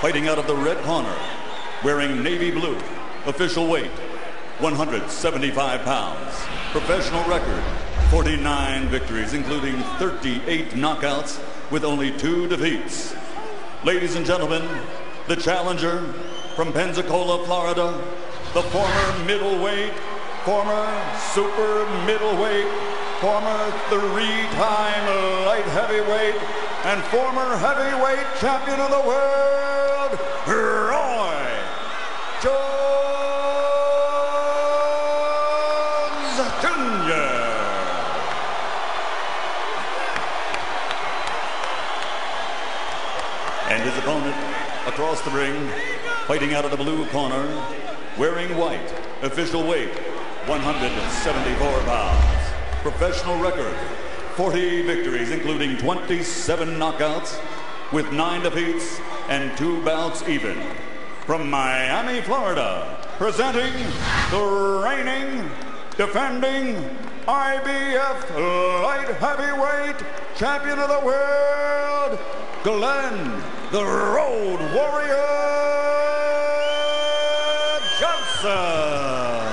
fighting out of the red corner, wearing navy blue, official weight, 175 pounds. Professional record, 49 victories, including 38 knockouts with only 2 defeats. Ladies and gentlemen, the challenger from Pensacola, Florida, the former middleweight, former super middleweight, former 3-time light heavyweight, and former heavyweight champion of the world, Roy Jones Jr. And his opponent across the ring, fighting out of the blue corner, wearing white, official weight, 174 pounds. Professional record, 40 victories, including 27 knockouts, with 9 defeats and 2 bouts even. From Miami, Florida, presenting the reigning, defending IBF light heavyweight champion of the world, Glen the Road Warrior Johnson.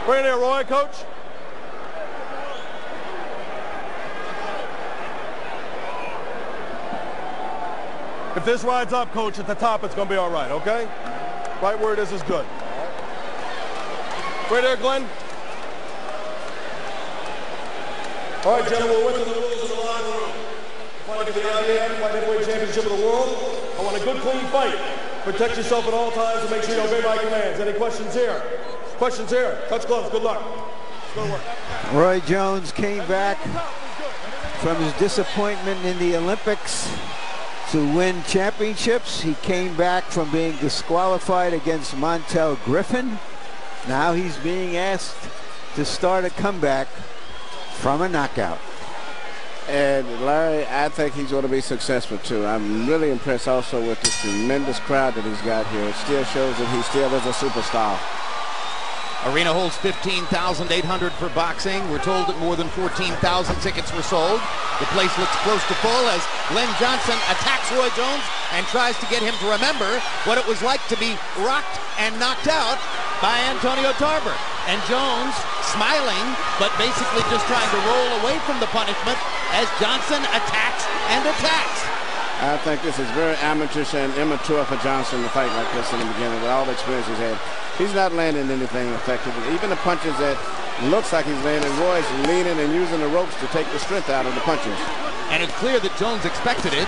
Right there, Roy, coach. If this rides up, coach, at the top, it's going to be all right, okay? Right where it is good. Right there, Glenn. All right, gentlemen, we went through the rules of the locker room. Fighting for the IBF Light Heavyweight Championship of the world. I want a good, clean fight. Protect yourself at all times and make sure you obey my commands. Any questions here? Questions here? Touch gloves. Good luck. Let's go to work. Roy Jones came back from his disappointment in the Olympics to win championships. He came back from being disqualified against Montel Griffin. Now he's being asked to start a comeback from a knockout. And Larry, I think he's going to be successful too. I'm really impressed also with this tremendous crowd that he's got here. It still shows that he still is a superstar. Arena holds 15,800 for boxing. We're told that more than 14,000 tickets were sold. The place looks close to full as Glen Johnson attacks Roy Jones and tries to get him to remember what it was like to be rocked and knocked out by Antonio Tarver. And Jones smiling, but basically just trying to roll away from the punishment as Johnson attacks and attacks. I think this is very amateurish and immature for Johnson to fight like this in the beginning with all the experience he's had. He's not landing anything effectively. Even the punches that looks like he's landing, Roy's leaning and using the ropes to take the strength out of the punches. And it's clear that Jones expected it.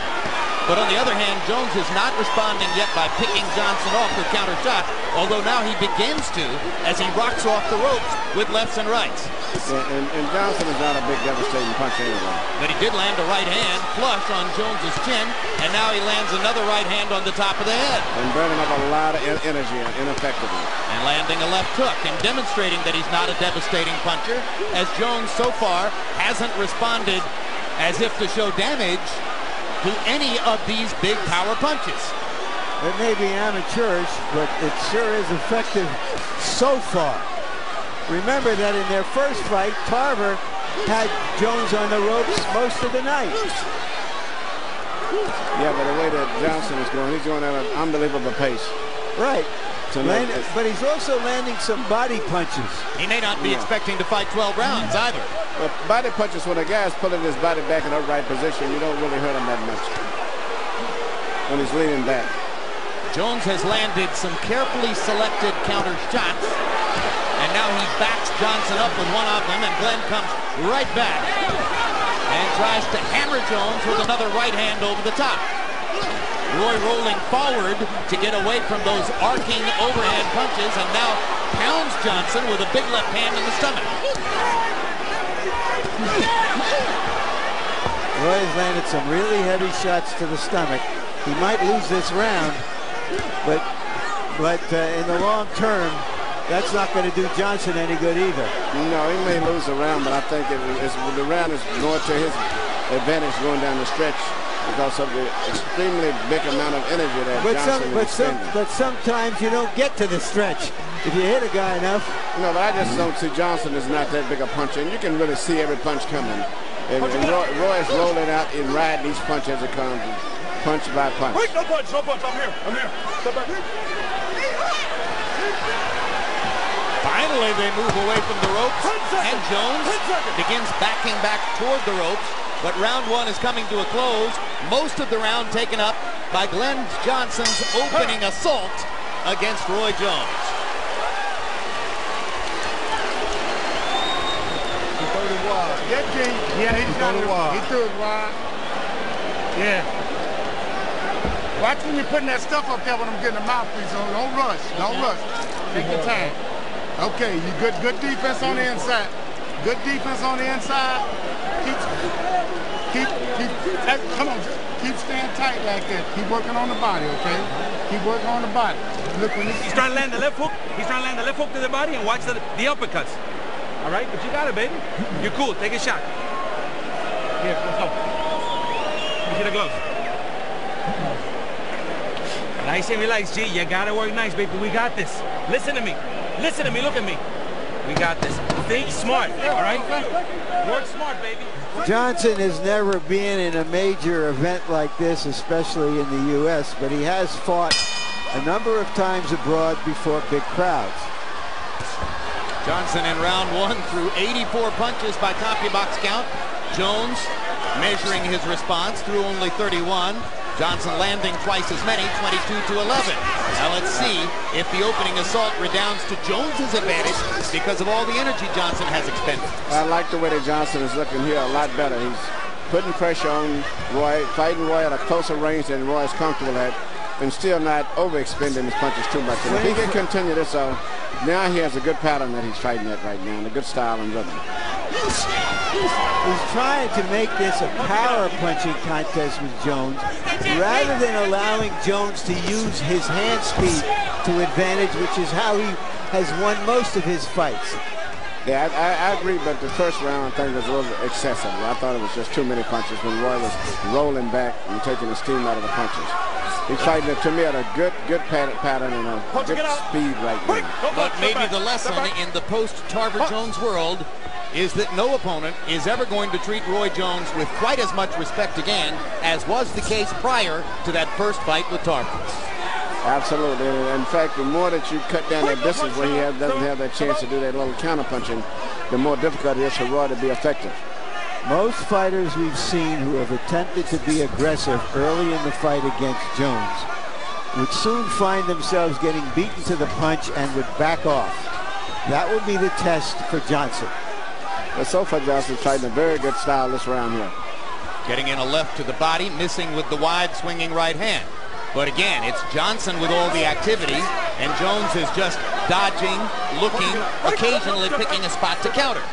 But on the other hand, Jones is not responding yet by picking Johnson off with counter shots, although now he begins to as he rocks off the ropes with lefts and rights. Yeah, and Johnson is not a big devastating punch anyway. But he did land a right hand flush on Jones's chin, and now he lands another right hand on the top of the head. And burning up a lot of energy and ineffectively. And landing a left hook and demonstrating that he's not a devastating puncher, as Jones so far hasn't responded as if to show damage to any of these big power punches. It may be amateurish, but it sure is effective so far. Remember that in their first fight, Tarver had Jones on the ropes most of the night. Yeah, but the way that Johnson is going, he's going at an unbelievable pace. Right. But he's also landing some body punches. He may not be expecting to fight 12 rounds either. But body punches, when a guy's pulling his body back in the upright position, you don't really hurt him that much when he's leaning back. Jones has landed some carefully selected counter shots, and now he backs Johnson up with one of them, and Glen comes right back and tries to hammer Jones with another right hand over the top. Roy rolling forward to get away from those arcing overhand punches, and now pounds Johnson with a big left hand in the stomach. Roy's landed some really heavy shots to the stomach. He might lose this round, but in the long term, that's not going to do Johnson any good either. No, he may lose the round, but I think the round is going to his advantage going down the stretch. because of the extremely big amount of energy that Johnson is expending. But sometimes you don't get to the stretch if you hit a guy enough. No, but I just don't see Johnson is not that big a puncher, and you can really see every punch coming. And Roy is rolling out and riding each punch as it comes, punch by punch. Wait, no punch, no punch. I'm here. Step back. Finally, they move away from the ropes, and Jones begins backing back toward the ropes. But round one is coming to a close. Most of the round taken up by Glen Johnson's opening assault against Roy Jones. He threw it wide. Yeah, he threw it wide. Yeah. Watch when you're putting that stuff up there when I'm getting the mouthpiece on. Don't rush. Don't rush. Take your time. Okay, you good defense on the inside. Good defense on the inside. Come on, keep staying tight like that. Keep working on the body, okay? Keep working on the body. Look when he's trying to land the left hook. He's trying to land the left hook to the body and watch the uppercuts. All right, but you got it, baby. You're cool. Take a shot. Here, let's go. Let me see the gloves. Nice and relaxed, G. You gotta work nice, baby. We got this. Listen to me. Listen to me. Look at me. We got this. Think smart, all right? Work smart, baby. Johnson has never been in a major event like this, especially in the U.S., but he has fought a number of times abroad before big crowds. Johnson in round one threw 84 punches by CompuBox count. Jones measuring his response threw only 31. Johnson landing twice as many, 22-11. Now let's see if the opening assault redounds to Jones's advantage because of all the energy Johnson has expended. I like the way that Johnson is looking here a lot better. He's putting pressure on Roy, fighting Roy at a closer range than Roy is comfortable at, and still not overexpending his punches too much. And if he can continue this on, now he has a good pattern that he's fighting at right now, and a good style and rhythm. He's trying to make this a power punching contest with Jones rather than allowing Jones to use his hand speed to advantage, which is how he has won most of his fights. Yeah, I agree, but the first round I think was a little excessive. I thought it was just too many punches when Roy was rolling back and taking the steam out of the punches. He's fighting it to me at a good pattern and a good speed right now. But maybe the lesson in the post-Tarver Jones world is that no opponent is ever going to treat Roy Jones with quite as much respect again as was the case prior to that first fight with Tarver. Absolutely. In fact, the more that you cut down that distance where he doesn't have that chance to do that little counter punching, the more difficult it is for Roy to be effective. Most fighters we've seen who have attempted to be aggressive early in the fight against Jones would soon find themselves getting beaten to the punch and would back off. That would be the test for Johnson. But so far, Johnson's fighting a very good style this round here. Getting in a left to the body, missing with the wide swinging right hand. But again, it's Johnson with all the activity, and Jones is just dodging, looking, occasionally picking a spot to counter.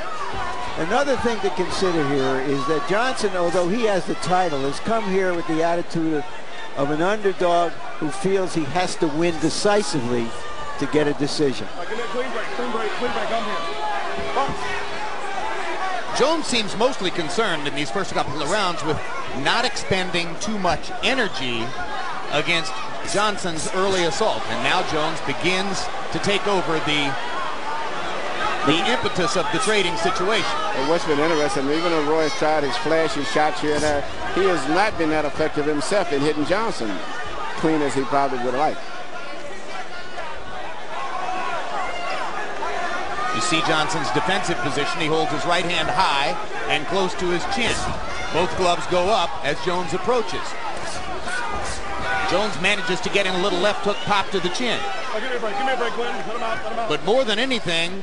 Another thing to consider here is that Johnson, although he has the title, has come here with the attitude of an underdog who feels he has to win decisively to get a decision. Clean break, I'm here. Jones seems mostly concerned in these first couple of rounds with not expending too much energy against Johnson's early assault. And now Jones begins to take over the impetus of the trading situation. And what's been interesting, even though Roy's tried his flashy shots here and there, he has not been that effective himself in hitting Johnson clean as he probably would like. You see Johnson's defensive position. He holds his right hand high and close to his chin. Both gloves go up as Jones approaches. Jones manages to get in a little left hook pop to the chin. Give me a break, Glenn. Let him out. But more than anything,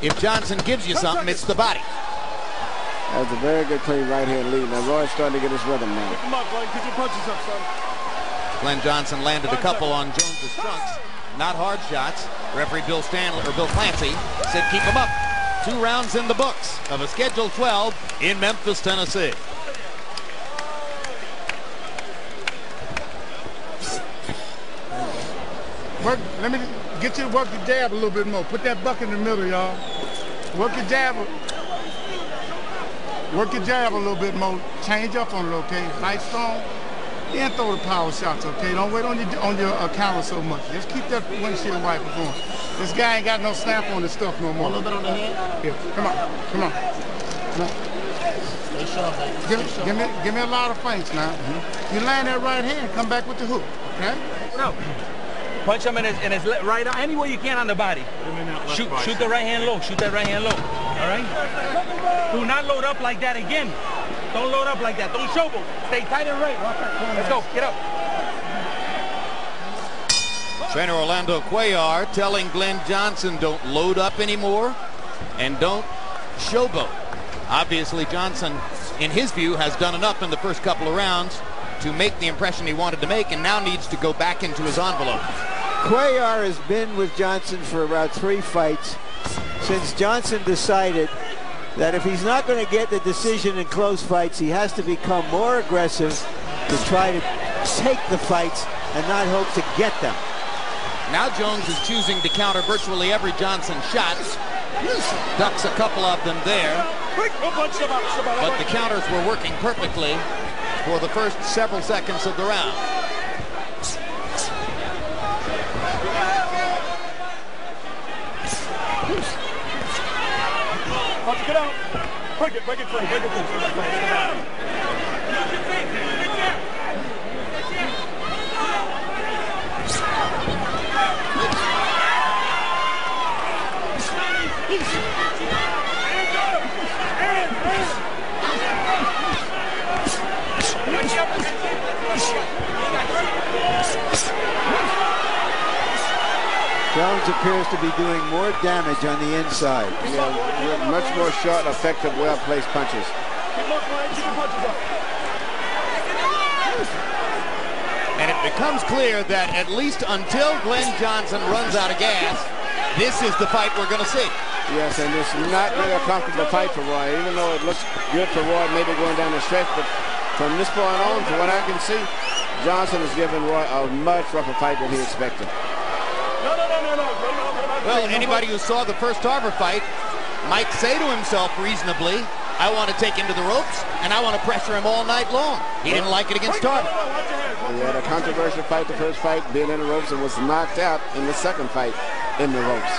if Johnson gives you something, it's the body. That's a very good clean right hand lead. Now Roy's starting to get his rhythm now. Come on, Glenn. Get your punches up, son. Glen Johnson landed a couple on Jones's trunks. Not hard shots. Referee Bill Clancy said keep them up. 2 rounds in the books of a scheduled 12 in Memphis, Tennessee. Let me get you to work your jab a little bit more. Put that buck in the middle, y'all. Work your jab. Work your jab a little bit more. Change up on it, okay? Nice strong. and throw the power shots, okay? Don't wait on your counter so much. Just keep that windshield wiper going. This guy ain't got no snap on his stuff no more. A little bit on the hand? Here, come on. Stay sharp, baby. Give me a lot of feints now. You land that right hand, come back with the hook, okay? No. Punch him in his right eye, any way you can on the body. Shoot the right hand low. Shoot that right hand low. All right? Do not load up like that again. Don't load up like that. Don't showboat. Stay tight and right. Let's go. Get up. Trainer Orlando Cuellar telling Glen Johnson, don't load up anymore and don't showboat. Obviously, Johnson, in his view, has done enough in the first couple of rounds to make the impression he wanted to make and now needs to go back into his envelope. Cuellar has been with Johnson for about 3 fights since Johnson decided that if he's not going to get the decision in close fights, he has to become more aggressive to try to take the fights and not hope to get them. Now Jones is choosing to counter virtually every Johnson shot. Ducks a couple of them there. But the counters were working perfectly for the first several seconds of the round. Get out. Break it free. Jones appears to be doing more damage on the inside. Yeah, much more short, effective, well-placed punches. And it becomes clear that at least until Glen Johnson runs out of gas, this is the fight we're going to see. Yes, and it's not really a comfortable fight for Roy, even though it looks good for Roy maybe going down the stretch. But from this point on, from what I can see, Johnson has given Roy a much rougher fight than he expected. Well, anybody who saw the first Tarver fight might say to himself reasonably, I want to take him to the ropes and I want to pressure him all night long. He didn't like it against Tarver. He had a controversial fight the first fight, being in the ropes, and was knocked out in the second fight in the ropes.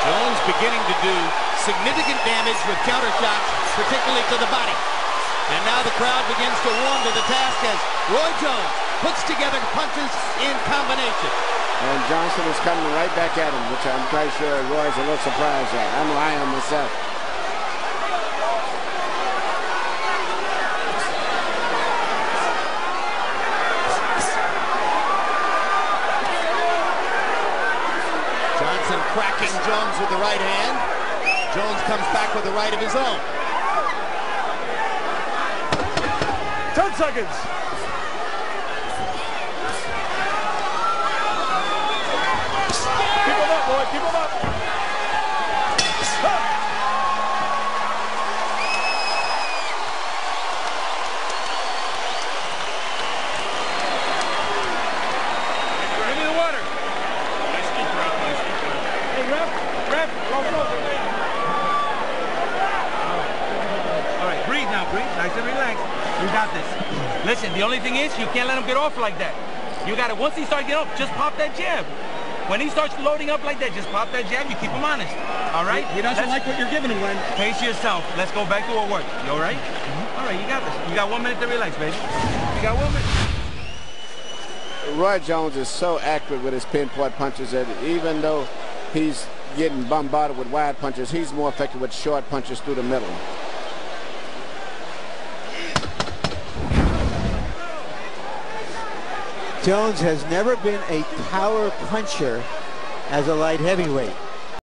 Jones beginning to do significant damage with counter shots, particularly to the body. And now the crowd begins to warm to the task as Roy Jones puts together punches in combination. And Johnson is coming right back at him, which I'm quite sure Roy's a little surprised at. I know I am myself. Johnson cracking Jones with the right hand. Jones comes back with the right of his own. 10 seconds. Keep him up, boy. Keep him up. Give me the water. Hey, ref, all right, breathe now, breathe. Nice and relaxed. You got this. Listen, the only thing is you can't let him get off like that. You got to, once he starts getting off, just pop that jab. When he starts loading up like that, just pop that jab. You keep him honest. All right? He doesn't like what you're giving him, Glenn. Pace yourself. Let's go back to our work. You all right? All right, you got this. You got 1 minute to relax, baby. You got 1 minute. Roy Jones is so accurate with his pinpoint punches that even though he's getting bombarded with wide punches, he's more effective with short punches through the middle. Jones has never been a power puncher as a light heavyweight.